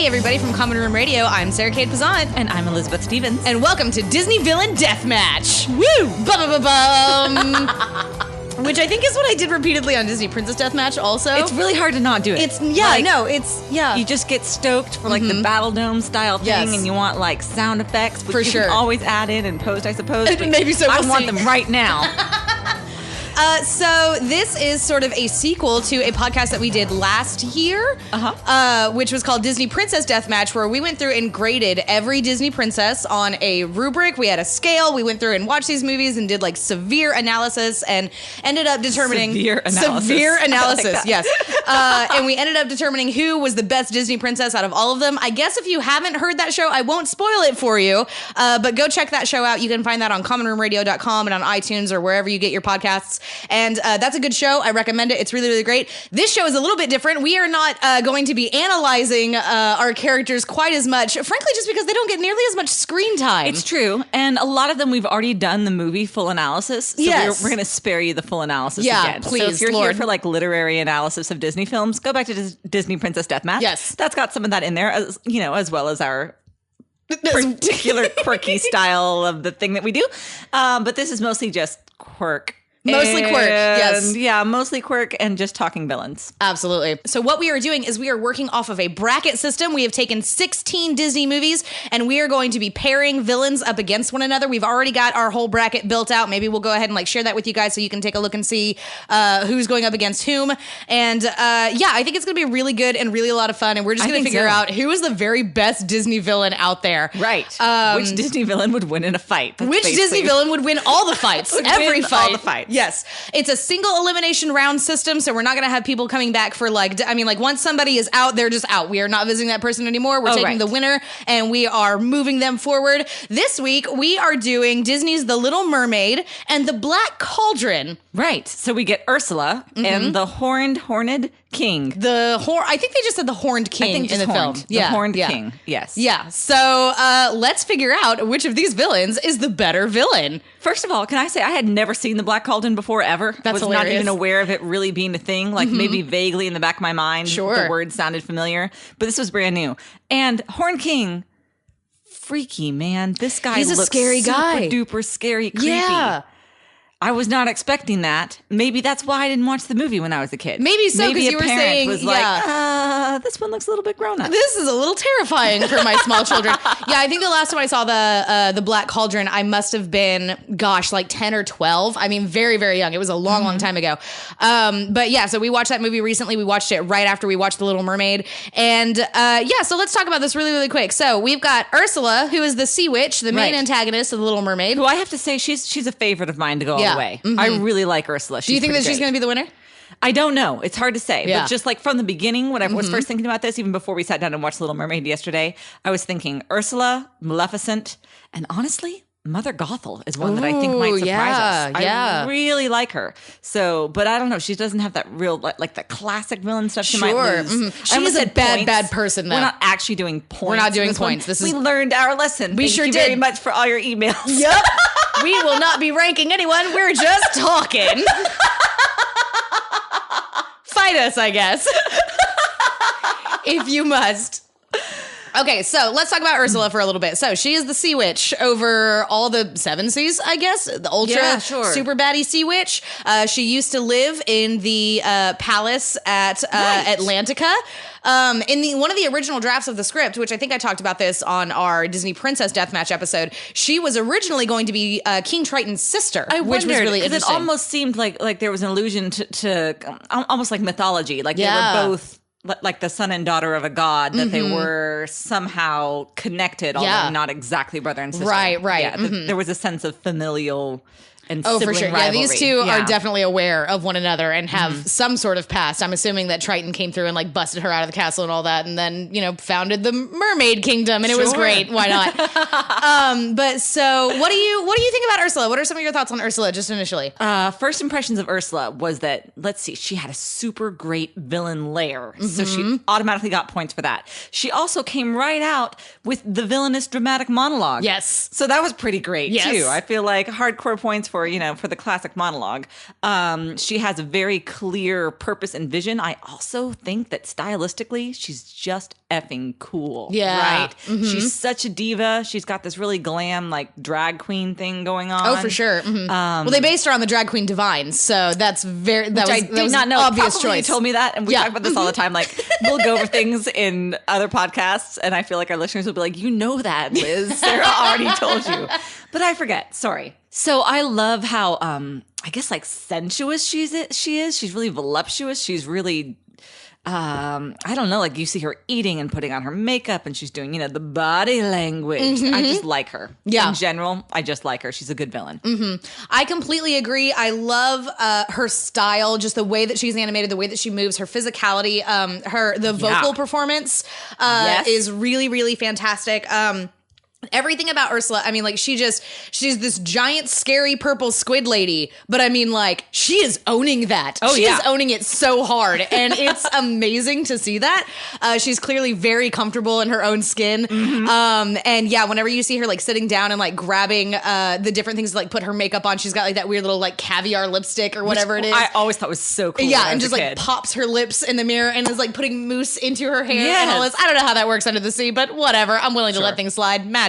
everybody from Common Room Radio. I'm Sarah Kate Pazant. And I'm Elizabeth Stevens. And welcome to Disney Villain Deathmatch. Woo! Bum-bum-bum-bum. Which I think is what I did repeatedly on Disney Princess Deathmatch also. It's really hard to not do it. You just get stoked for like the Battle Dome style thing, and you want like sound effects, which you can always add in and post, I suppose. Maybe so. I want them right now. So this is sort of a sequel to a podcast that we did last year, which was called Disney Princess Deathmatch, where we went through and graded every Disney princess on a rubric. We had a scale. We went through and watched these movies and did like severe analysis and ended up determining severe analysis. Like yes. And we ended up determining who was the best Disney princess out of all of them. I guess if you haven't heard that show, I won't spoil it for you, but go check that show out. You can find that on commonroomradio.com and on iTunes or wherever you get your podcasts. And that's a good show. I recommend it. It's really, really great. This show is a little bit different. We are not going to be analyzing our characters quite as much, frankly, just because they don't get nearly as much screen time. It's true. And a lot of them, we've already done the movie full analysis. So we're going to spare you the full analysis again. Please, so if you're here for like literary analysis of Disney films, go back to Disney Princess Deathmatch. Yes. That's got some of that in there, as well as our particular quirky style of the thing that we do. But this is mostly just quirk. Mostly quirk, yes. Yeah, mostly quirk and just talking villains. Absolutely. So what we are doing is we are working off of a bracket system. We have taken 16 Disney movies, and we are going to be pairing villains up against one another. We've already got our whole bracket built out. Maybe we'll go ahead and like share that with you guys so you can take a look and see who's going up against whom. And I think it's going to be really good and really a lot of fun, and we're just going to figure out who is the very best Disney villain out there. Right. Which Disney villain would win in a fight? Which Disney villain would win all the fights? Every fight. All the fights. Yes. It's a single elimination round system, so we're not going to have people coming back for once somebody is out, they're just out. We are not visiting that person anymore. We're taking the winner and we are moving them forward. This week, we are doing Disney's The Little Mermaid and The Black Cauldron. Right. So we get Ursula and the Horned King. I think they just said the Horned King in the film. The Horned King. Yes. Yeah. So let's figure out which of these villains is the better villain. First of all, can I say I had never seen The Black Cauldron before ever? That's was hilarious. Not even aware of it really being a thing. Like maybe vaguely in the back of my mind, Sure. the word sounded familiar. But this was brand new. And Horned King, freaky, man. This guy He's a looks scary guy. super duper scary, creepy. Yeah. I was not expecting that. Maybe that's why I didn't watch the movie when I was a kid. Maybe so, because you were saying, was like, this one looks a little bit grown up. This is a little terrifying for my small children. Yeah, I think the last time I saw the Black Cauldron, I must have been, like 10 or 12. I mean, very, very young. It was a long, long time ago. But yeah, so we watched that movie recently. We watched it right after we watched The Little Mermaid. And so let's talk about this really, really quick. So we've got Ursula, who is the sea witch, the main antagonist of The Little Mermaid. Who I have to say, she's a favorite of mine to go all the way. I really like Ursula. Do you think that she's going to be the winner? I don't know. It's hard to say. Yeah. But just like from the beginning, when I was first thinking about this, even before we sat down and watched Little Mermaid yesterday, I was thinking Ursula, Maleficent, and honestly, Mother Gothel is one that I think might surprise us. I really like her. So, but I don't know. She doesn't have that real, like the classic villain stuff. She might lose. She is a bad person, though. We're not actually doing points. We're not doing points. We learned our lesson. We Thank you very much for all your emails. Yep. We will not be ranking anyone. We're just talking. Fight us, I guess. If you must. Okay, so let's talk about Ursula for a little bit. So she is the sea witch over all the seven seas, I guess. The ultra super baddie sea witch. She used to live in the palace at Atlantica. In one of the original drafts of the script, which I think I talked about this on our Disney Princess Deathmatch episode, she was originally going to be King Triton's sister, which was really interesting. It almost seemed like there was an allusion to almost like mythology. Like they were both like the son and daughter of a god, that they were somehow connected, although not exactly brother and sister. Right. Yeah, there was a sense of familial and for sure. rivalry. Yeah, these two are definitely aware of one another and have some sort of past. I'm assuming that Triton came through and like busted her out of the castle and all that, and then founded the Mermaid Kingdom, and it was great. Why not? But so, what do you think about Ursula? What are some of your thoughts on Ursula, just initially? First impressions of Ursula was that, let's see, she had a super great villain lair, so she automatically got points for that. She also came right out with the villainous dramatic monologue. Yes, so that was pretty great too. I feel like hardcore points for the classic monologue. She has a very clear purpose and vision. I also think that stylistically, she's just effing cool. Yeah. Right? She's such a diva. She's got this really glam, like, drag queen thing going on. Oh, for sure. Well, they based her on the drag queen Divine, so that's I did not know. Obvious Probably choice. You told me that, and we talk about this all the time. Like, we'll go over things in other podcasts, and I feel like our listeners will be like, you know that, Liz. Sarah already told you. But I forget. Sorry. So I love how, I guess, like, sensuous she is. She's really voluptuous. She's really... I don't know, like you see her eating and putting on her makeup and she's doing, the body language. I just like her. Yeah. In general, I just like her. She's a good villain. I completely agree. I love her style, just the way that she's animated, the way that she moves, her physicality, the vocal performance is really, really fantastic. Everything about Ursula, I mean, like, she's this giant, scary purple squid lady, but I mean, like, she is owning that. She is owning it so hard, and it's amazing to see that. She's clearly very comfortable in her own skin. And yeah, whenever you see her, like, sitting down and, like, grabbing the different things to, like, put her makeup on, she's got, like, that weird little, like, caviar lipstick or whatever it is. I always thought was so cool. Yeah, and just, like, pops her lips in the mirror and is, like, putting mousse into her hair and all this. I don't know how that works under the sea, but whatever. I'm willing to let things slide. Magic.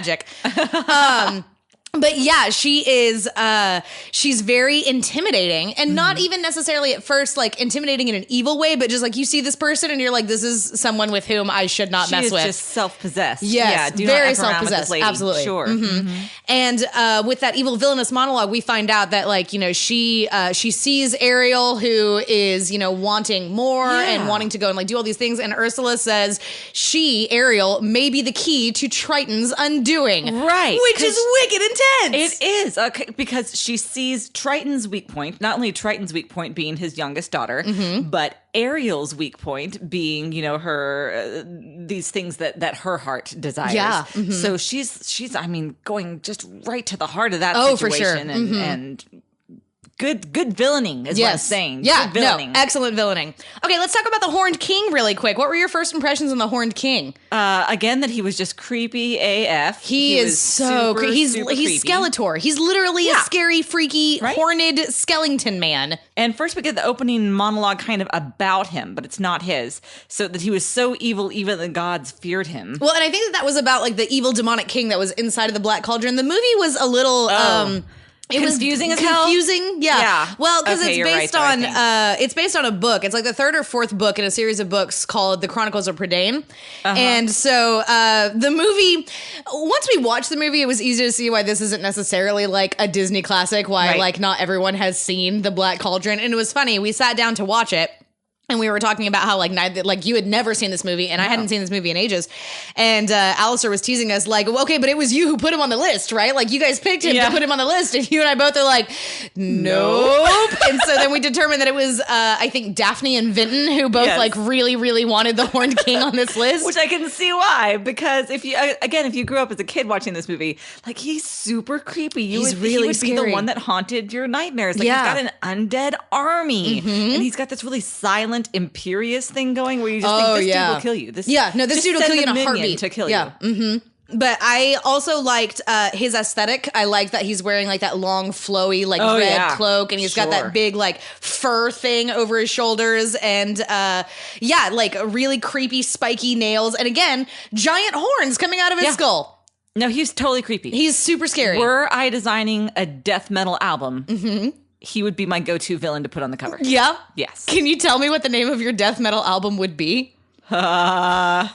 But yeah, she is, she's very intimidating and not even necessarily at first, like, intimidating in an evil way, but just like you see this person and you're like, this is someone with whom I should not mess with. She is just self-possessed. Yes, do very not F around with self-possessed. this lady. Absolutely. Sure. And with that evil villainous monologue, we find out that, like, she sees Ariel, who is, wanting more and wanting to go and, like, do all these things. And Ursula says Ariel, may be the key to Triton's undoing. Right. Which is wicked intense. It is. Okay, because she sees Triton's weak point, not only Triton's weak point being his youngest daughter, but Ariel's weak point being, her these things that her heart desires. Yeah. So she's I mean, going just right to the heart of that situation. For sure. And good villaining is what I'm saying. Yeah, good villaining. Excellent villaining. Okay, let's talk about the Horned King really quick. What were your first impressions on the Horned King? Again, that he was just creepy AF. He is so creepy. He's Skeletor. He's literally a scary, freaky, horned skeleton man. And first we get the opening monologue kind of about him, but it's not his. So that he was so evil, even the gods feared him. Well, and I think that was about, like, the evil demonic king that was inside of the Black Cauldron. The movie was a little... It was confusing as hell. Yeah. Well, because Okay, it's based on a book. It's like the third or fourth book in a series of books called The Chronicles of Prydain. And so the movie, once we watched the movie, it was easy to see why this isn't necessarily like a Disney classic, why like not everyone has seen The Black Cauldron. And it was funny. We sat down to watch it. And we were talking about how, like you had never seen this movie, and I hadn't seen this movie in ages. And Alistair was teasing us, like, okay, but it was you who put him on the list, right? Like, you guys picked him to put him on the list. And you and I both are like, nope. And so then we determined that it was, I think, Daphne and Vinton, who both, like, really, really wanted the Horned King on this list. Which I can see why, because if you grew up as a kid watching this movie, like, he's super creepy. He would be the one that haunted your nightmares. Like, he's got an undead army, and he's got this really silent, imperious thing going where you just think this dude will kill you. This dude will kill you in a heartbeat to kill you. But I also liked his aesthetic. I liked that he's wearing, like, that long, flowy, like, red cloak, and he's got that big, like, fur thing over his shoulders, and like, really creepy, spiky nails, and again, giant horns coming out of his skull. No, he's totally creepy. He's super scary. Were I designing a death metal album, he would be my go-to villain to put on the cover. Yeah? Yes. Can you tell me what the name of your death metal album would be? I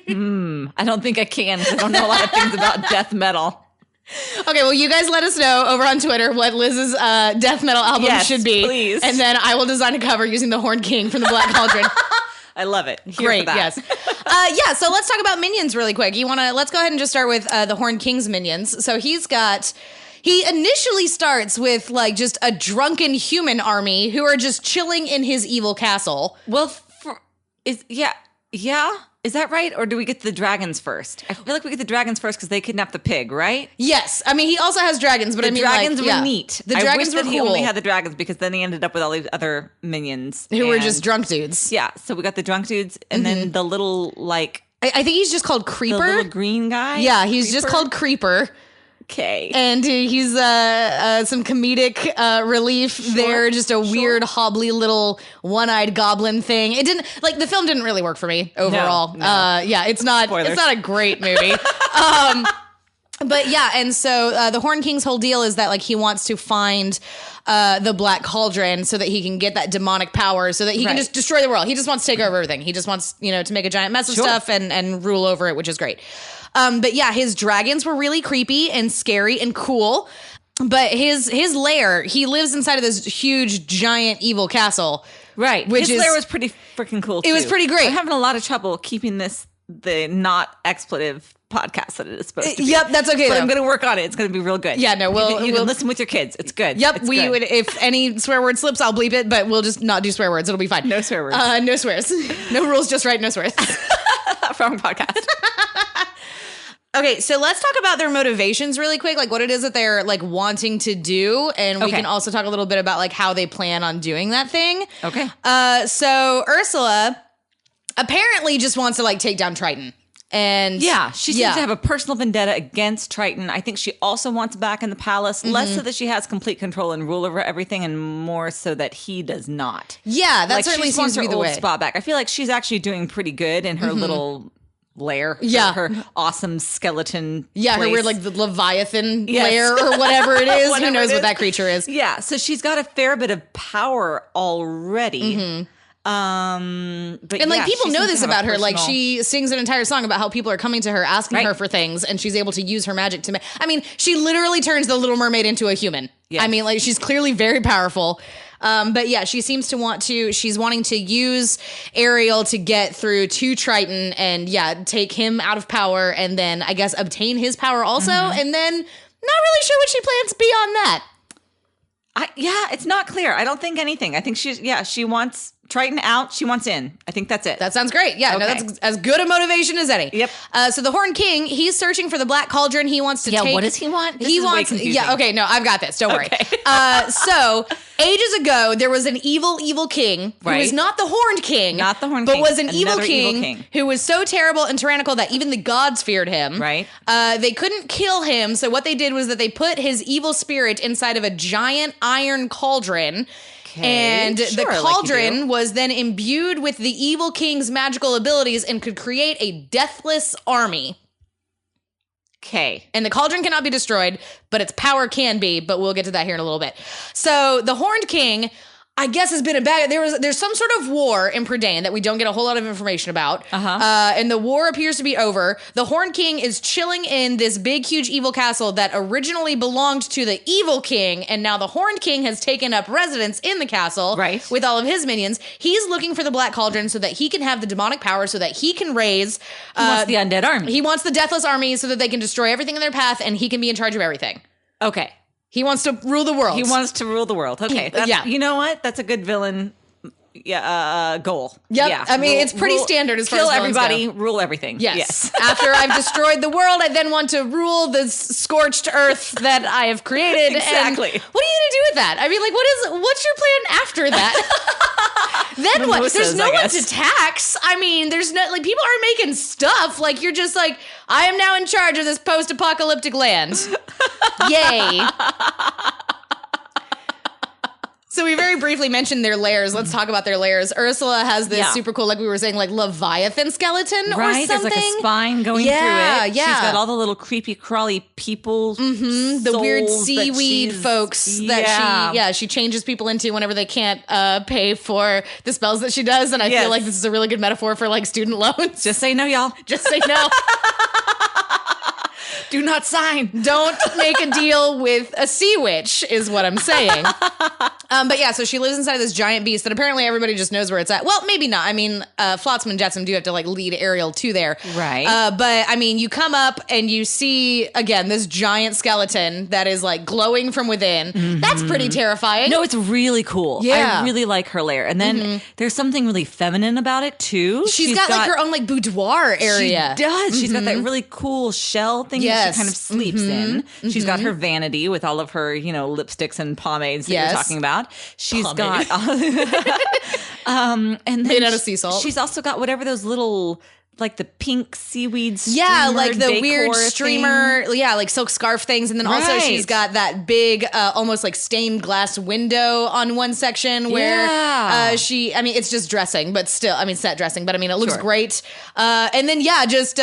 don't think I can, because I don't know a lot of things about death metal. Okay, well, you guys let us know over on Twitter what Liz's death metal album should be. Please. And then I will design a cover using the Horned King from the Black Cauldron. I love it. Great, yes. So let's talk about minions really quick. Let's go ahead and just start with the Horned King's minions. So he initially starts with, like, just a drunken human army who are just chilling in his evil castle. Well, is that right? Or do we get the dragons first? I feel like we get the dragons first because they kidnapped the pig, right? Yes. I mean, he also has dragons, but the dragons were neat. neat. The dragons were cool. He only had the dragons because then he ended up with all these other minions. Who were just drunk dudes. Yeah. So we got the drunk dudes and then the little, like... I think he's just called Creeper. The little green guy? Yeah, he's just called Creeper. Okay. And he's some comedic relief there, just a weird, hobbly little one-eyed goblin thing. It didn't, like, the film didn't really work for me overall. No. Yeah, it's not a great movie. But yeah, and so the Horn King's whole deal is that, like, he wants to find the Black Cauldron so that he can get that demonic power so that he can just destroy the world. He just wants to take over everything. He just wants, to make a giant mess of stuff and rule over it, which is great. But yeah, his dragons were really creepy and scary and cool. But his lair, he lives inside of this huge, giant, evil castle. Right. His lair was pretty freaking cool, too. It was pretty great. I'm having a lot of trouble keeping the not expletive podcast that it is supposed to be. Yep, that's okay. But I'm going to work on it. It's going to be real good. Yeah, no, you can listen with your kids. It's good. Yep, it's we good. would. If any swear word slips, I'll bleep it. But we'll just not do swear words. It'll be fine. No swear words. No swears. No rules, just right. No swears. Wrong podcast. Okay, so let's talk about their motivations really quick, like what it is that they're like wanting to do, and we can also talk a little bit about like how they plan on doing that thing. Okay. So Ursula apparently just wants to like take down Triton. And she seems to have a personal vendetta against Triton. I think she also wants back in the palace, less so that she has complete control and rule over everything, and more so that he does not. Yeah, that certainly seems to be the old way. Spot back. I feel like she's actually doing pretty good in her little lair. Yeah, her awesome skeleton. Yeah, place. her weird like the Leviathan lair or whatever it is. Who knows what that creature is? Yeah, so she's got a fair bit of power already. But and like people know this about her. Like she sings an entire song about how people are coming to her asking her for things, and she's able to use her magic to. I mean, she literally turns the Little Mermaid into a human. Yes. I mean, like she's clearly very powerful. But yeah, she seems to want to. She's wanting to use Ariel to get through to Triton, and take him out of power, and then I guess obtain his power also, and then not really sure what she plans beyond that. It's not clear. I don't think anything. I think she wants Triton out. She wants in. I think that's it. That sounds great. Yeah, no, that's as good a motivation as any. Yep. So the Horn King, he's searching for the Black Cauldron. He wants to take. What does he want? He wants. Yeah. Okay. No, I've got this. Don't worry. So ages ago, there was an evil king who was not the Horned King, but was an evil king who was so terrible and tyrannical that even the gods feared him. Right. They couldn't kill him, so what they did was that they put his evil spirit inside of a giant iron cauldron. And the cauldron was then imbued with the evil king's magical abilities and could create a deathless army. Okay. And the cauldron cannot be destroyed, but its power can be, but we'll get to that here in a little bit. So the Horned King, I guess, has been a bad. There's some sort of war in Prydain that we don't get a whole lot of information about. And the war appears to be over. The Horned King is chilling in this big, huge, evil castle that originally belonged to the evil king, and now the Horned King has taken up residence in the castle with all of his minions. He's looking for the Black Cauldron so that he can have the demonic power, so that he can raise. He wants the undead army. He wants the deathless army so that they can destroy everything in their path, and he can be in charge of everything. Okay. He wants to rule the world. He wants to rule the world. Okay. You know what? That's a good villain goal. Yep. Yeah. I mean, it's pretty standard as far as kill everybody, go. Rule everything. Yes. After I've destroyed the world, I then want to rule the scorched earth that I have created. Exactly. And what are you going to do with that? I mean, like, what's your plan after that? Then what? There's no one to tax. I mean, there's no, like, people aren't making stuff. Like, you're just like, I am now in charge of this post-apocalyptic land. Yay. So we very briefly mentioned their lairs. Let's talk about their lairs. Ursula has this super cool, like we were saying, like Leviathan skeleton or something. There's like a spine going through it. Yeah. She's got all the little creepy, crawly people. The weird seaweed folks that she changes people into whenever they can't pay for the spells that she does. And I feel like this is a really good metaphor for like student loans. Just say no, y'all. Just say no. Do not sign. Don't make a deal with a sea witch is what I'm saying. But yeah, so she lives inside of this giant beast that apparently everybody just knows where it's at. Well, maybe not. I mean, Flotsam and Jetsam do have to like lead Ariel to there. Right. But I mean, you come up and you see, again, this giant skeleton that is like glowing from within. Mm-hmm. That's pretty terrifying. No, it's really cool. Yeah. I really like her lair. And then there's something really feminine about it too. She's got like her own like boudoir area. She does. She's got that really cool shell thing that she kind of sleeps in. She's got her vanity with all of her, lipsticks and pomades that you're talking about. She's got, and then made out of sea salt. She's also got whatever those little like the pink seaweed streamer yeah, like the weird decor streamer, thing. yeah, like silk scarf things. And then also Right. she's got that big, almost like stained glass window on one section where Yeah. it's just dressing, but still, set dressing, but it looks Sure. great. And then, yeah, just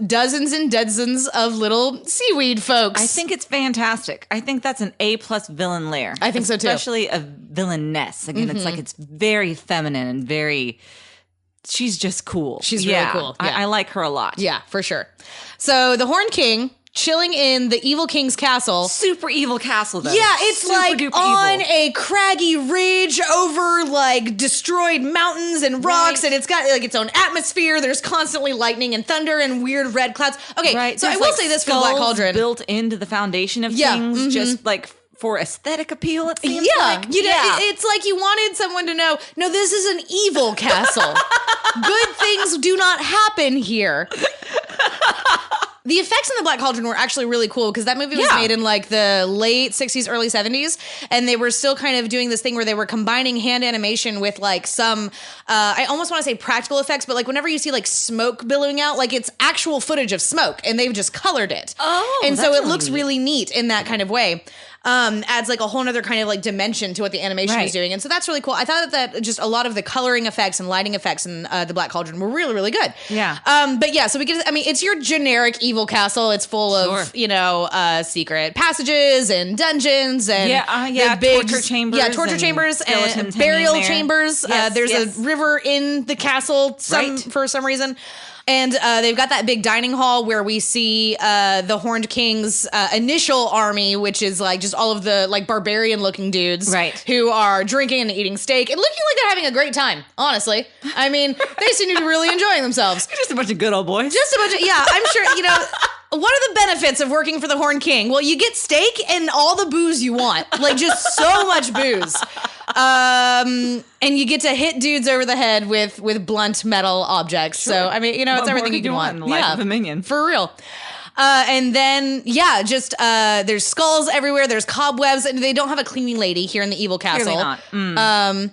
dozens and dozens of little seaweed folks. I think it's fantastic. I think that's an A+ villain lair. I think so, too. Especially a villainess. Again, it's like it's very feminine and very... She's just cool. She's really cool. Yeah. I like her a lot. Yeah, for sure. So the Horned King chilling in the evil king's castle. Super evil castle, though. Yeah, it's Super like duper on evil. a craggy ridge over like destroyed mountains and rocks, Right. and it's got like its own atmosphere. There's constantly lightning and thunder and weird red clouds. Okay, Right. so I There's, will like, say this for the Black skulls Cauldron. built into the foundation of Yeah, things, just like for aesthetic appeal, it seems like. It's like you wanted someone to know, no, this is an evil castle. Good things do not happen here. The effects in the Black Cauldron were actually really cool because that movie was made in like the late 60s, early 70s. And they were still kind of doing this thing where they were combining hand animation with like some, I almost want to say practical effects, but like whenever you see like smoke billowing out, like it's actual footage of smoke and they've just colored it. Oh, and so that's it really looks neat. really neat in that kind of way. Adds like a whole nother kind of like dimension to what the animation is Right. doing. And so that's really cool. I thought that just a lot of the coloring effects and lighting effects in the Black Cauldron were really, really good. Yeah. But yeah, so we get, it's your generic evil castle. It's full of, secret passages and dungeons and the big torture chambers. Yeah, torture and chambers and skeletons burial hanging there. chambers. Yes, There's yes. a river in the castle Right. for some reason. And they've got that big dining hall where we see the Horned King's initial army, which is like just all of the like barbarian looking dudes, Right. who are drinking and eating steak and looking like they're having a great time. Honestly, they seem to be really enjoying themselves. Just a bunch of good old boys. Just a bunch of, yeah, I'm sure, what are the benefits of working for the Horned King? Well, you get steak and all the booze you want. Like, just so much booze. And you get to hit dudes over the head with blunt metal objects. Sure. So, it's What everything more you can want. in the life of a minion? For real. And then, there's skulls everywhere. There's cobwebs. And they don't have a cleaning lady here in the evil castle. Clearly not.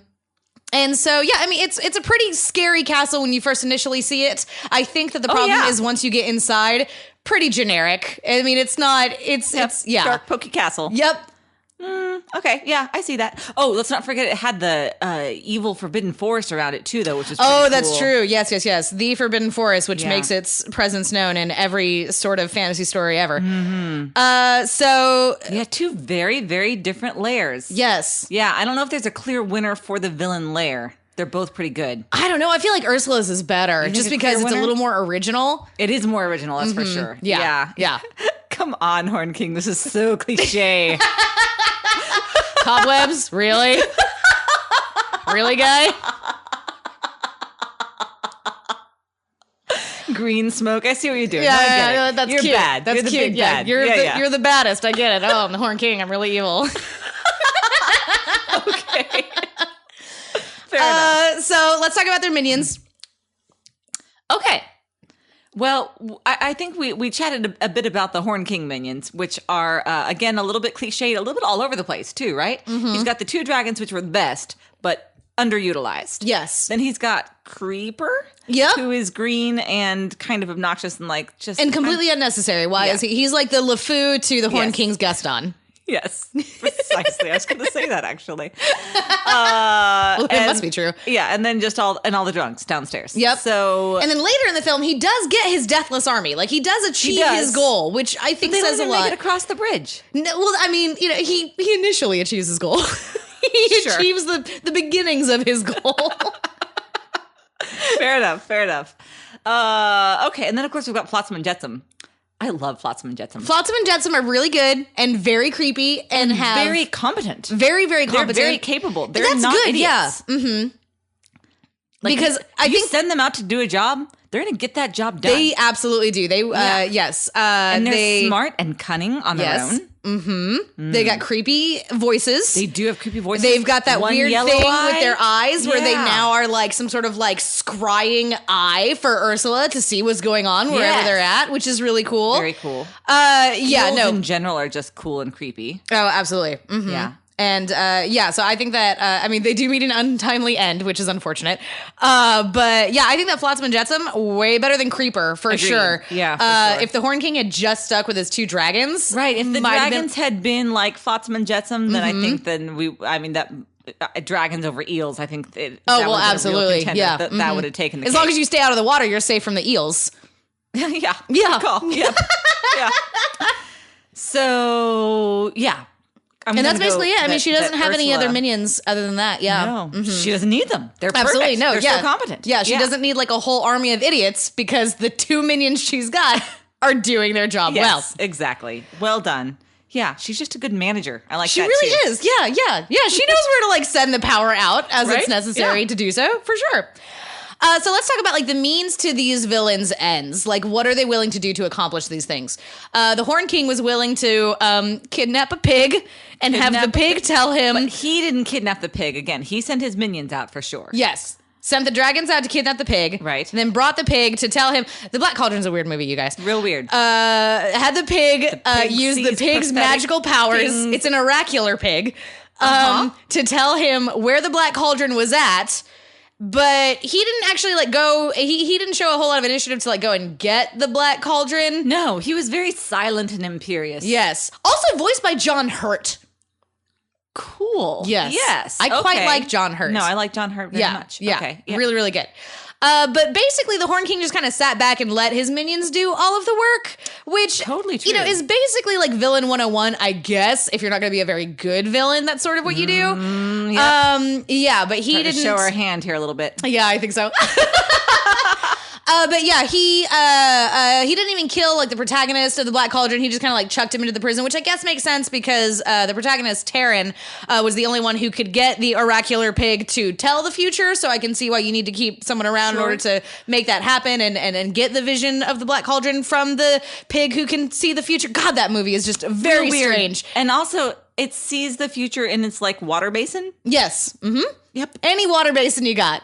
And so, it's a pretty scary castle when you first initially see it. I think that the problem is once you get inside, pretty generic. It's not, it's Dark pokey castle. Yep. Okay, yeah, I see that. Oh, let's not forget it had the evil forbidden forest around it too, though, which is Oh, pretty that's cool. true. Yes. The Forbidden Forest, which Yeah. makes its presence known in every sort of fantasy story ever. Yeah, two very, very different layers. Yes. Yeah, I don't know if there's a clear winner for the villain lair. They're both pretty good. I don't know. I feel like Ursula's is better think just a because clear it's a winner? little more original. It is more original, that's for sure. Yeah. Come on, Horn King. This is so cliche. Cobwebs? Really? Really, guy? Green smoke. I see what you're doing. Yeah, I get it. that's you're cute. bad. That's you're the cute. big Yeah, bad. you're the baddest. I get it. Oh, I'm the Horned King. I'm really evil. Okay. Fair enough. So let's talk about their minions. Okay. Well, I think we chatted a bit about the Horn King minions, which are, again, a little bit cliched, a little bit all over the place, too, right? Mm-hmm. He's got the two dragons, which were the best, but underutilized. Yes. Then he's got Creeper, Yep. who is green and kind of obnoxious and like just... And completely unnecessary. Why is he? He's like the LeFou to the Horned Yes. King's Gaston. Yes, precisely. I was going to say that, actually. Well, it must be true. Yeah, and then just all the drunks downstairs. Yep. So... And then later in the film, he does get his deathless army. Like, he does achieve his goal, which I think they says let a him lot. make it across the bridge. No, well, he initially achieves his goal. He Sure. achieves the beginnings of his goal. Fair enough. Okay, and then of course we've got Flotsam and Jetsam. I love Flotsam and Jetsam. Flotsam and Jetsam are really good and very creepy and have very competent. very, very competent. They're very capable. They're That's not good, idiots. yeah. Mm-hmm. Like, Because I you think send them out to do a job, they're going to get that job done. they absolutely do. They yes. and they're they smart and cunning on their own. They got creepy voices. They do have creepy voices. They've got that One weird yellow thing eye. with their eyes where they Yeah. now are like some sort of like scrying eye for Ursula to see what's going on wherever Yes. they're at, which is really cool. Very cool. Yeah, Ghouls no. in general are just cool and creepy. Oh, absolutely. Mhm. Yeah. And so I think that, they do meet an untimely end, which is unfortunate. But yeah, I think that Flotsam and Jetsam, way better than Creeper, for sure. Yeah, for sure. If the Horn King had just stuck with his 2 dragons. Right, if the dragons had been like Flotsam and Jetsam, then I think dragons over eels, I think absolutely. That would have taken the As cake. long as you stay out of the water, you're safe from the eels. Yeah. Yeah. Good call. Yep. Yeah. So, yeah. And that's basically it. I mean, she doesn't have any other minions other than that. Yeah. No, she doesn't need them. They're perfect. Absolutely no. They're so competent. Yeah, she doesn't need like a whole army of idiots because the 2 minions she's got are doing their job well. Exactly. Well done. Yeah, she's just a good manager. I like that. She really is. Yeah. She knows where to like send the power out as it's necessary to do so, for sure. So let's talk about like the means to these villains' ends. Like, what are they willing to do to accomplish these things? The Horn King was willing to kidnap a pig and have the pig tell him. But he didn't kidnap the pig. Again, he sent his minions out for sure. Yes. Sent the dragons out to kidnap the pig. Right. And then brought the pig to tell him. The Black Cauldron's a weird movie, you guys. Real weird. Had the pig, use the pig's magical powers. Things. It's an oracular pig. To tell him where the Black Cauldron was at. But he didn't actually like go. He didn't show a whole lot of initiative to like go and get the Black Cauldron. No, he was very silent and imperious. Yes. Also voiced by John Hurt. Cool. Yes. I quite like John Hurt. No, I like John Hurt very much. Yeah. Okay. Yeah. Really, really good. But basically, the Horn King just kind of sat back and let his minions do all of the work, which totally true. Is basically like villain 101, I guess. If you're not going to be a very good villain, that's sort of what you do. Yep. But he didn't show our hand here a little bit. Yeah, I think so. But yeah, he didn't even kill like the protagonist of the Black Cauldron. He just kind of like chucked him into the prison, which I guess makes sense because the protagonist Taryn was the only one who could get the oracular pig to tell the future. So I can see why you need to keep someone around in order to make that happen and get the vision of the Black Cauldron from the pig who can see the future. God, that movie is just very strange. And also, it sees the future in its like water basin. Yes. Mm-hmm. Yep. Any water basin you got.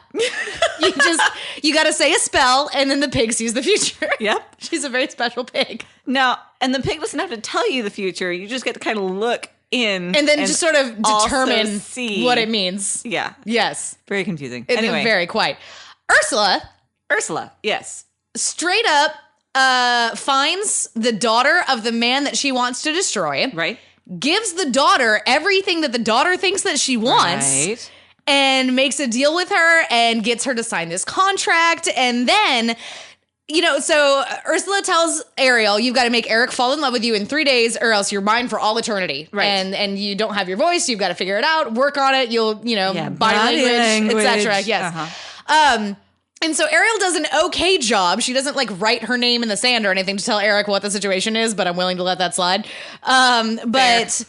You got to say a spell and then the pig sees the future. Yep. She's a very special pig. No, and the pig doesn't have to tell you the future. You just get to kind of look in. And then just sort of determine what it means. Yeah. Yes. Very confusing. It's very quite. Ursula. Yes. Straight up finds the daughter of the man that she wants to destroy. Right. Gives the daughter everything that the daughter thinks that she wants. Right. And makes a deal with her and gets her to sign this contract. And then, so Ursula tells Ariel, you've got to make Eric fall in love with you in 3 days or else you're mine for all eternity. Right. And you don't have your voice. You've got to figure it out, work on it. You'll, body language, etc. Yes. Uh-huh. And so Ariel does an okay job. She doesn't like write her name in the sand or anything to tell Eric what the situation is, but I'm willing to let that slide. But,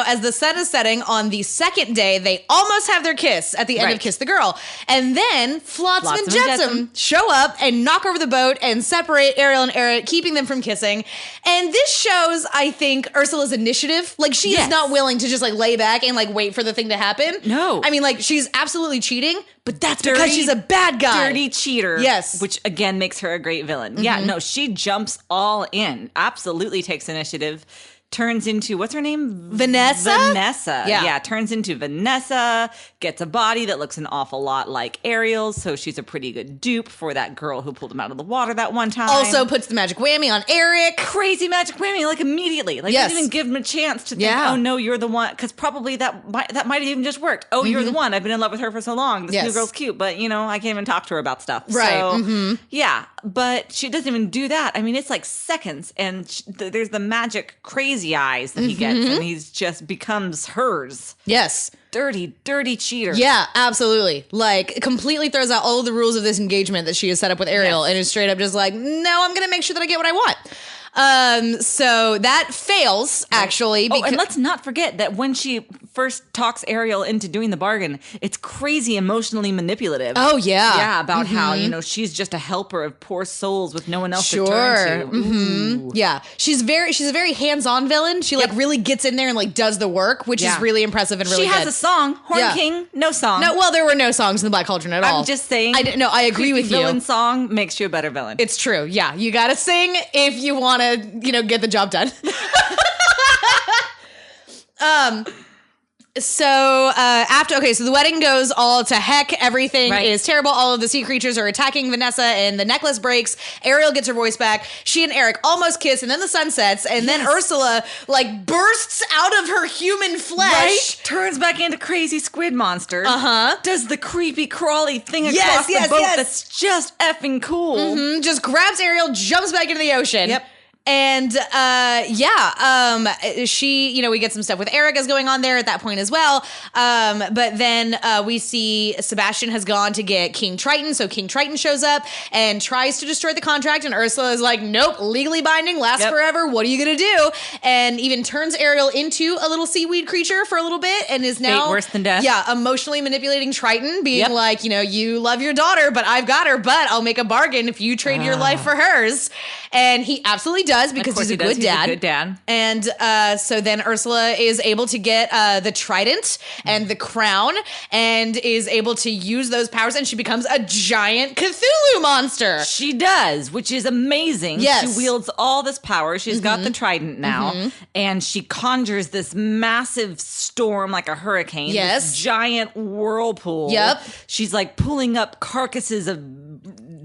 as the sun is setting on the second day, they almost have their kiss at the end of Kiss the Girl. And then Flotsam and Jetsam show up and knock over the boat and separate Ariel and Eric, keeping them from kissing. And this shows, I think, Ursula's initiative. Like, she is not willing to just like lay back and like wait for the thing to happen. No. I mean, like, she's absolutely cheating, but that's because she's a bad guy. Dirty cheater. Yes. Which again makes her a great villain. Mm-hmm. Yeah, no, she jumps all in. Absolutely takes initiative. Turns into, what's her name? Vanessa? Yeah, turns into Vanessa, gets a body that looks an awful lot like Ariel's, so she's a pretty good dupe for that girl who pulled him out of the water that one time. Also puts the magic whammy on Eric. Crazy magic whammy, like immediately. Like, doesn't even give him a chance to think, oh no, you're the one, because probably that might have even just worked. Oh, you're the one. I've been in love with her for so long. This new girl's cute, but I can't even talk to her about stuff. Right. So, yeah, but she doesn't even do that. I mean, it's like seconds, and there's the magic crazy eyes that he gets, and he's just becomes hers. Yes. Dirty, dirty cheater. Yeah, absolutely. Like, completely throws out all of the rules of this engagement that she has set up with Ariel and is straight up just like, no, I'm going to make sure that I get what I want. So that fails, actually. And let's not forget that when she first talks Ariel into doing the bargain, it's crazy emotionally manipulative. Oh, yeah. Yeah, about how, she's just a helper of poor souls with no one else to turn to. Mm-hmm. Yeah. She's a very hands-on villain. She, like, really gets in there and, like, does the work, which is really impressive and really good. She has a song. Horn King, no song. No, well, there were no songs in the Black Cauldron at all. I'm just saying. I agree with you. Villain song makes you a better villain. It's true. Yeah. You gotta sing if you want to, get the job done. So so the wedding goes all to heck. Everything is terrible. All of the sea creatures are attacking Vanessa, and the necklace breaks. Ariel gets her voice back. She and Eric almost kiss, and then the sun sets, and then Ursula like bursts out of her human flesh, turns back into crazy squid monster. Does the creepy crawly thing across the boat that's just effing cool. Just grabs Ariel, jumps back into the ocean. Yep. And she, we get some stuff with Erica's going on there at that point as well. But then we see Sebastian has gone to get King Triton. So King Triton shows up and tries to destroy the contract. And Ursula is like, nope, legally binding, lasts forever. What are you going to do? And even turns Ariel into a little seaweed creature for a little bit and is now worse than death. Yeah, emotionally manipulating Triton, being like, you love your daughter, but I've got her, but I'll make a bargain if you trade your life for hers. And he absolutely does because he's a good dad. And so then Ursula is able to get the trident and the crown and is able to use those powers, and she becomes a giant Cthulhu monster. She does, which is amazing. Yes. She wields all this power. She's got the trident now, and she conjures this massive storm like a hurricane. Yes. This giant whirlpool. Yep. She's like pulling up carcasses of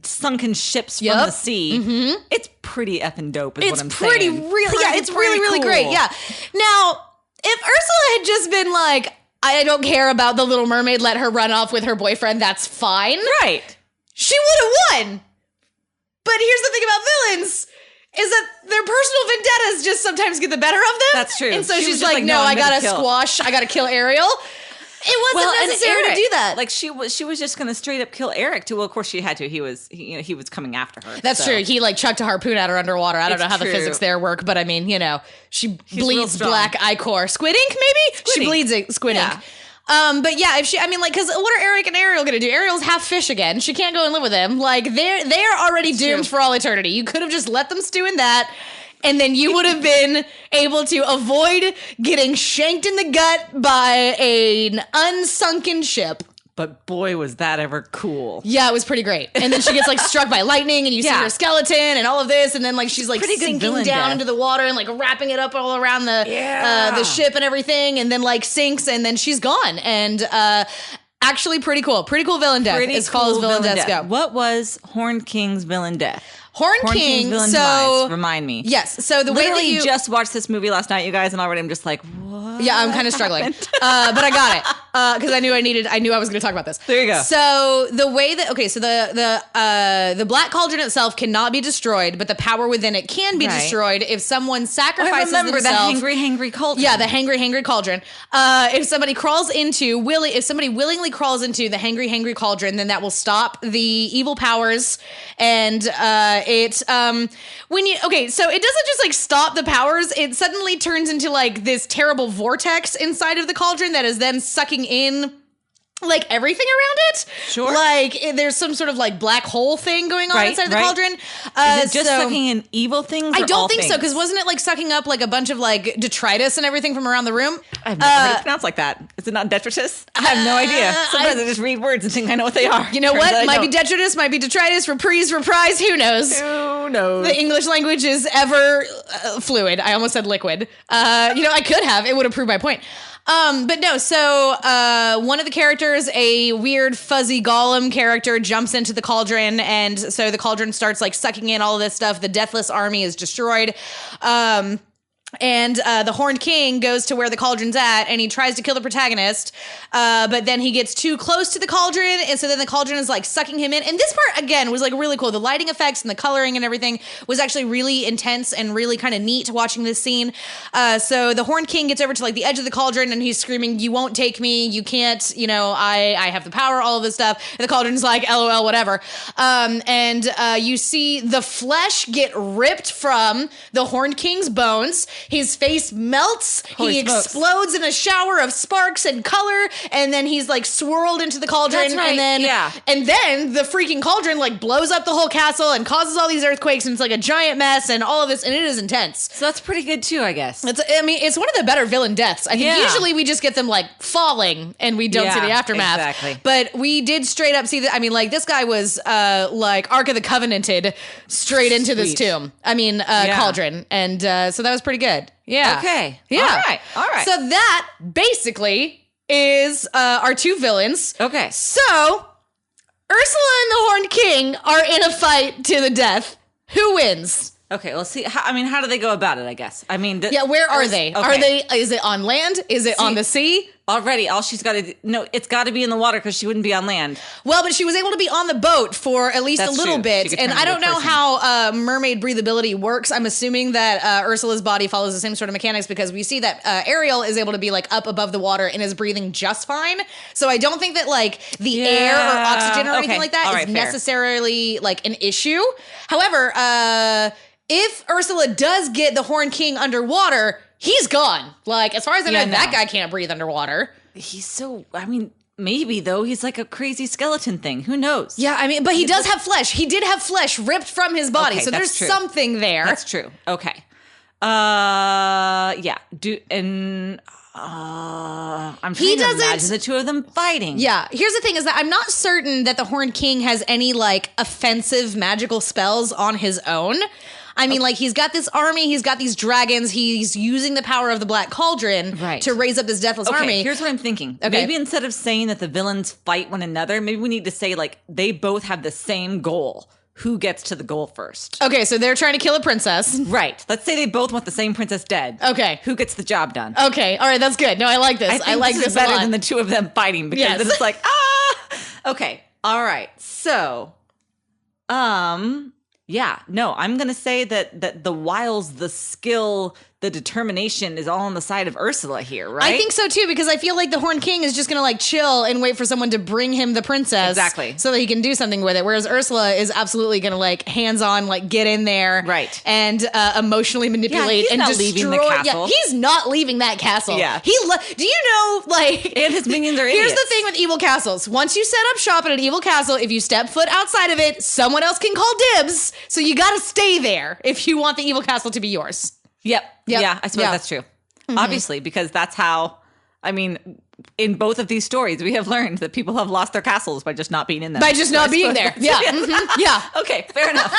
sunken ships from the sea. It's pretty effing dope is what I'm saying. It's really, really great. Yeah. Now, if Ursula had just been like, I don't care about the Little Mermaid, let her run off with her boyfriend, that's fine. Right. She would have won. But here's the thing about villains, is that their personal vendettas just sometimes get the better of them. That's true. And so she's like, no, I gotta kill Ariel. It wasn't necessary to do that. Like she was just going to straight up kill Eric too. Well, of course she had to. He was coming after her. That's true. He like chucked a harpoon at her underwater. I don't know how the physics there work, but I mean, she bleeds black ichor. Squid ink, maybe? She bleeds squid ink. But yeah, if because what are Eric and Ariel gonna do? Ariel's half fish again. She can't go and live with him. Like they're already doomed for all eternity. You could have just let them stew in that. And then you would have been able to avoid getting shanked in the gut by an unsunken ship. But boy, was that ever cool. Yeah, it was pretty great. And then she gets like struck by lightning and you see her skeleton and all of this. And then like she's like sinking down into the water and like wrapping it up all around the ship and everything. And then like sinks and then she's gone. And actually pretty cool. Pretty cool villain death as far as villain deaths go. What was Horned King's villain death? Horn King, villain demise. Remind me. Yes, so the way that you just watched this movie last night, you guys, and already I'm just like, what? Yeah, I'm kind of struggling, but I got it because I knew I was going to talk about this. There you go. So the way that the Black Cauldron itself cannot be destroyed, but the power within it can be destroyed if someone sacrifices themselves. The hangry cauldron. Yeah, the hangry cauldron. If somebody willingly crawls into the hangry cauldron, then that will stop the evil powers and. So it doesn't just like stop the powers. It suddenly turns into like this terrible vortex inside of the cauldron that is then sucking in like everything around it. Sure. Like there's some sort of like black hole thing going on inside the cauldron. Is it just sucking in evil things? I don't think so, because wasn't it like sucking up like a bunch of like detritus and everything from around the room? I've never heard it pronounced like that. Is it not detritus? I have no idea. Sometimes I just read words and think I know what they are. You know what? Might be detritus, might be detritus, reprise, who knows? Who knows? The English language is ever fluid. I almost said liquid. I could have. It would have proved my point. But no, so one of the characters, a weird fuzzy golem character, jumps into the cauldron, and so the cauldron starts like sucking in all of this stuff. The Deathless Army is destroyed. And the Horned King goes to where the cauldron's at, and he tries to kill the protagonist, but then he gets too close to the cauldron, and so then the cauldron is like sucking him in. And this part, again, was like really cool. The lighting effects and the coloring and everything was actually really intense and really kind of neat watching this scene. So the Horned King gets over to like the edge of the cauldron, and he's screaming, "You won't take me, you can't, I have the power," all of this stuff. And the cauldron's like, LOL, whatever. And you see the flesh get ripped from the Horned King's bones. His face melts. He explodes in a shower of sparks and color, and then he's like swirled into the cauldron. That's right. And then the freaking cauldron like blows up the whole castle and causes all these earthquakes, and it's like a giant mess and all of this, and it is intense. So that's pretty good too, I guess. It's one of the better villain deaths. I think usually we just get them like falling and we don't see the aftermath. Exactly. But we did straight up see that. I mean, like this guy was like Ark of the Covenanted straight into this tomb. Cauldron, and so that was pretty good. Yeah. Okay. Yeah. All right. So that basically is our two villains. Okay. So Ursula and the Horned King are in a fight to the death. Who wins? Okay, let's see. How do they go about it, I guess? I mean... where are they? Okay. Are they? Is it on land? Is it on the sea? Already, all she's got to... No, it's got to be in the water because she wouldn't be on land. Well, but she was able to be on the boat for at least a little bit. And I don't know how mermaid breathability works. I'm assuming that Ursula's body follows the same sort of mechanics because we see that Ariel is able to be like up above the water and is breathing just fine. So I don't think that like the air or oxygen or anything like that is necessarily like an issue. However, if Ursula does get the Horned King underwater, he's gone. Like, as far as I know, that guy can't breathe underwater. He's so, I mean, maybe though. He's like a crazy skeleton thing. Who knows? Yeah, I mean, but he does have flesh. He did have flesh ripped from his body. Okay, so there's something there. That's true. Okay. Yeah. I'm trying to imagine the two of them fighting. Yeah. Here's the thing is that I'm not certain that the Horned King has any like offensive magical spells on his own. I mean, like, he's got this army, he's got these dragons, he's using the power of the Black Cauldron to raise up this deathless army. Here's what I'm thinking. Okay. Maybe instead of saying that the villains fight one another, maybe we need to say, like, they both have the same goal. Who gets to the goal first? Okay, so they're trying to kill a princess. Right. Let's say they both want the same princess dead. Okay. Who gets the job done? Okay. All right, that's good. No, I like this. I like this better than the two of them fighting because it's like, Okay. All right. So, yeah, no, I'm going to say that the wiles, the skill, the determination is all on the side of Ursula here, right? I think so too, because I feel like the Horned King is just going to like chill and wait for someone to bring him the princess. Exactly. So that he can do something with it. Whereas Ursula is absolutely going to like hands-on, like get in there. Right. And emotionally manipulate he's and not destroy. Leaving the castle. Yeah, he's not leaving that castle. Yeah. Do you know, like... And his minions are idiots. Here's the thing with evil castles. Once you set up shop at an evil castle, if you step foot outside of it, someone else can call dibs. So you got to stay there if you want the evil castle to be yours. Yep. Yeah, I suppose that's true. Mm-hmm. Obviously, because that's how, I mean, in both of these stories, we have learned that people have lost their castles by just not being in them. By just not being there. Yeah. Mm-hmm. Yeah. Okay, fair enough.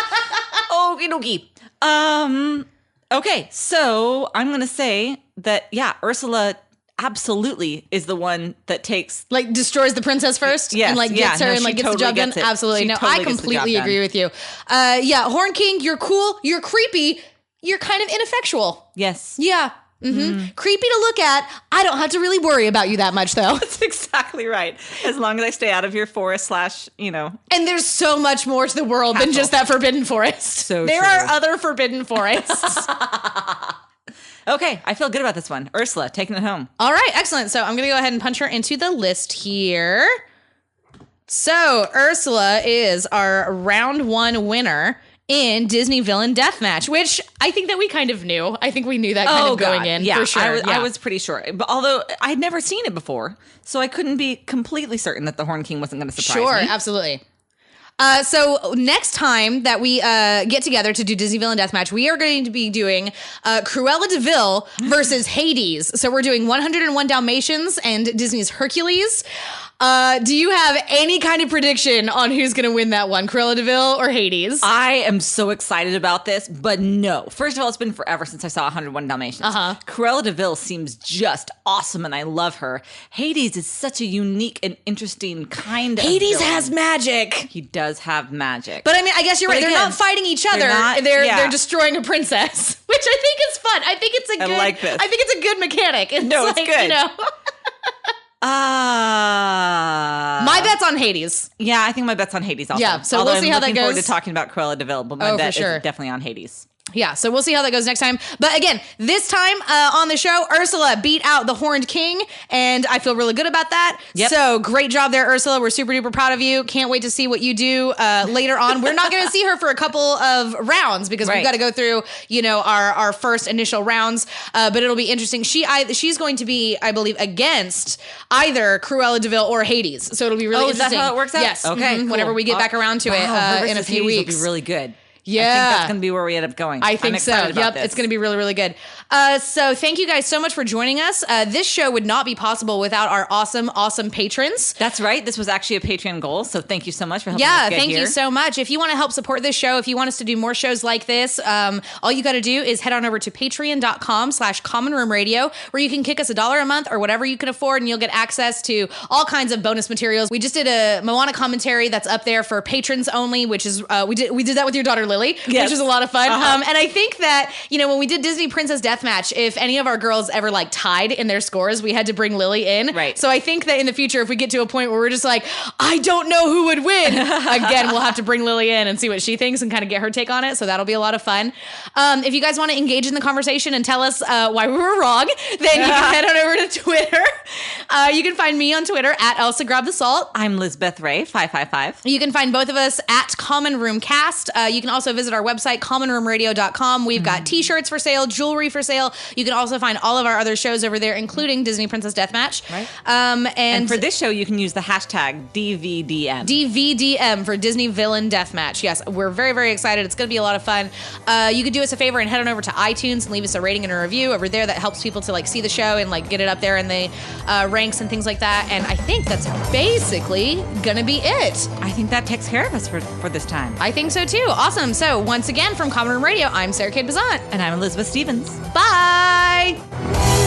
Okie dokie. Okay, so I'm going to say that, yeah, Ursula absolutely is the one that takes... Like, destroys the princess first? Yes, and, like, gets her and, like, gets the job done? Absolutely. No, I completely agree with you. Yeah, Horned King, you're cool, you're creepy, you're kind of ineffectual. Yes. Yeah. Mm-hmm. Creepy to look at. I don't have to really worry about you that much, though. That's exactly right. As long as I stay out of your forest / And there's so much more to the world than just that forbidden forest. So there are other forbidden forests. Okay, I feel good about this one. Ursula, taking it home. All right, excellent. So I'm going to go ahead and punch her into the list here. So Ursula is our round 1 winner in Disney Villain Deathmatch, which I think that we kind of knew. I think we knew that kind of going in, for sure. I was pretty sure. But although I'd never seen it before, so I couldn't be completely certain that the Horned King wasn't going to surprise me. Sure, absolutely. So next time that we get together to do Disney Villain Deathmatch, we are going to be doing Cruella de Vil versus Hades. So we're doing 101 Dalmatians and Disney's Hercules. Do you have any kind of prediction on who's going to win that one, Cruella de Vil or Hades? I am so excited about this, but no. First of all, it's been forever since I saw 101 Dalmatians. Cruella de Vil seems just awesome, and I love her. Hades is such a unique and interesting kind of Hades villain. Has magic. He does have magic. But I mean, I guess you're right. Again, they're not fighting each other. They're destroying a princess, which I think is fun. I think it's a good. I like this. I think it's a good mechanic. It's good. You know. My bet's on Hades. Yeah, I think my bet's on Hades also. Yeah, so we'll see how that goes. I'm looking forward to talking about Cruella de Vil, but my bet is definitely on Hades. Yeah, so we'll see how that goes next time. But again, this time on the show, Ursula beat out the Horned King, and I feel really good about that. Yep. So great job there, Ursula. We're super duper proud of you. Can't wait to see what you do later on. We're not going to see her for a couple of rounds because we've got to go through, our first initial rounds. But it'll be interesting. She's going to be, I believe, against either Cruella de Vil or Hades. So it'll be really interesting. Is that how it works out? Yes. Okay. Cool. Whenever we get back around to it in a few weeks. Will be really good. Yeah. I think that's going to be where we end up going. I think so. Yep. It's going to be really, really good. So thank you guys so much for joining us. This show would not be possible without our awesome patrons. That's right. This was actually a Patreon goal, so thank you so much for helping us get thank here. you so much. If you want to help support this show, if you want us to do more shows like this, all you got to do is head on over to patreon.com/commonroomradio, where you can kick us $1 a month or whatever you can afford, and you'll get access to all kinds of bonus materials. We just did a Moana commentary that's up there for patrons only, which is we did that with your daughter Lily, which was a lot of fun. And I think that, you know, when we did Disney Princess Deathmatch, if any of our girls ever like tied in their scores, we had to bring Lily in. Right. So I think that in the future, if we get to a point where we're just like, I don't know who would win, again, we'll have to bring Lily in and see what she thinks and kind of get her take on it. So that'll be a lot of fun. If you guys want to engage in the conversation and tell us why we were wrong, then you can head on over to Twitter. You can find me on Twitter at Elsa Grab the Salt. I'm Lizbeth Ray 555. You can find both of us at Common Room Cast. You can also visit our website, commonroomradio.com. We've got t-shirts for sale, jewelry for sale. You can also find all of our other shows over there, including Disney Princess Deathmatch. Right. And for this show, you can use the hashtag DVDM. DVDM for Disney Villain Deathmatch. Yes, we're very, very excited. It's going to be a lot of fun. You could do us a favor and head on over to iTunes and leave us a rating and a review over there. That helps people to like see the show and like get it up there in the ranks and things like that. And I think that's basically going to be it. I think that takes care of us for this time. I think so too. Awesome. So once again, from Common Room Radio, I'm Sarah Kate Bazant. And I'm Elizabeth Stevens. Bye.